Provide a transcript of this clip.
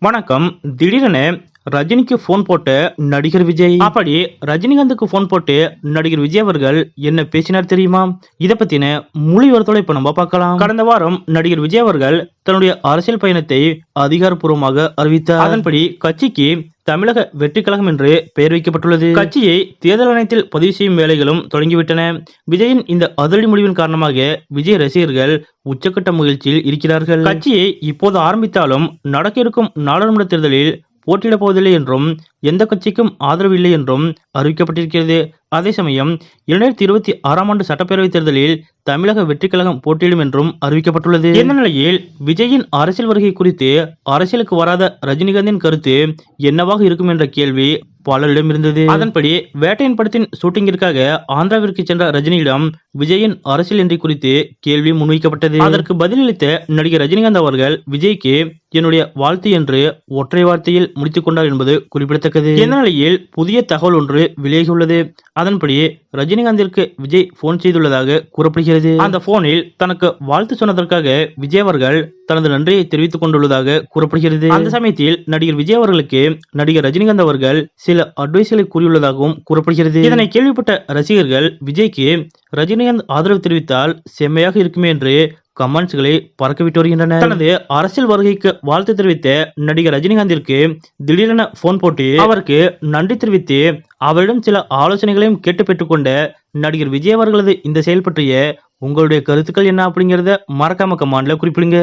வணக்கம். திடீரென ரஜினிக்கு போன் போட்ட நடிகர் விஜய். அப்படி ரஜினிகாந்துக்கு போன் போட்டு நடிகர் விஜய் அவர்கள் என்ன பேசினார் தெரியுமா? இத பத்தின முழு விவரத்தோட இப்ப நம்ம பார்க்கலாம். கடந்த வாரம் நடிகர் விஜய் அவர்கள் தன்னுடைய அரசியல் பயணத்தை அதிகாரப்பூர்வமாக அறிவித்தார். அதன்படி கட்சிக்கு தமிழக வெற்றி கழகம் என்று பெயர் வைக்கப்பட்டுள்ளது. கட்சியை தேர்தல் ஆணையத்தில் பதிவு செய்யும் வேலைகளும் தொடங்கிவிட்டன. விஜயின் இந்த அதிரடி முடிவின் காரணமாக விஜய் ரசிகர்கள் உச்சக்கட்ட மகிழ்ச்சியில் இருக்கிறார்கள். கட்சியை இப்போது ஆரம்பித்தாலும் நடக்க இருக்கும் நாடாளுமன்ற தேர்தலில் போட்டியிடப் போவதில்லை என்றும் எந்த கட்சிக்கும் ஆதரவு இல்லை என்றும் அறிவிக்கப்பட்டிருக்கிறது. அதே சமயம் 2026 ஆண்டு சட்டப்பேரவை தேர்தலில் தமிழக வெற்றி கழகம் போட்டியிடும் என்றும் அறிவிக்கப்பட்டுள்ளது. இந்த நிலையில் விஜயின் அரசியல் வருகை குறித்து அரசியலுக்கு வராத ரஜினிகாந்தின் கருத்து என்னவாக இருக்கும் என்ற கேள்வி பலரிடம் இருந்தது. அதன்படி வேட்டையன் படத்தின் ஷூட்டிங்கிற்காக ஆந்திராவிற்கு சென்ற ரஜினியிடம் விஜயின் அரசியல் என்ட்ரி குறித்து கேள்வி முன்வைக்கப்பட்டது. அதற்கு பதிலளித்த நடிகர் ரஜினிகாந்த் அவர்கள் விஜய்க்கு என்னுடைய வாழ்த்து என்று ஒற்றை வார்த்தையில் முடித்துக் கொண்டார் என்பது குறிப்பிடத்தக்கது. இந்த நிலையில் புதிய தகவல் ஒன்று வெளியாகியுள்ளது. அதன்படி ரஜினிகாந்திற்கு விஜய் போன் செய்துள்ளதாக கூறப்படுகிறது. அந்த போனில் தனக்கு வாழ்த்து சொன்னதற்காக விஜய் அவர்கள் தனது நன்றியை தெரிவித்துக் கொண்டுள்ளதாக கூறப்படுகிறது. அந்த சமயத்தில் நடிகர் விஜய் அவர்களுக்கு நடிகர் ரஜினிகாந்த் அவர்கள் சில அட்வைஸ்களை கூறியுள்ளதாகவும் கூறப்படுகிறது. இதனை கேள்விப்பட்ட ரசிகர்கள் விஜய்க்கு ரஜினிகாந்த் ஆதரவு தெரிவித்தால் செம்மையாக இருக்குமே என்று கமெண்ட்ஸ்களை பறக்கவிட்டு வருகின்றனர். தனது அரசியல் வருகைக்கு வாழ்த்து தெரிவித்த நடிகர் ரஜினிகாந்திற்கு திடீரென போன் போட்டு அவருக்கு நன்றி தெரிவித்து அவரிடம் சில ஆலோசனைகளையும் கேட்டு பெற்றுக்கொண்ட நடிகர் விஜய் அவர்களது இந்த செயல் பற்றிய உங்களுடைய கருத்துக்கள் என்ன அப்படிங்கறத மறக்காம கமெண்ட்ல குறிப்பிடுங்க.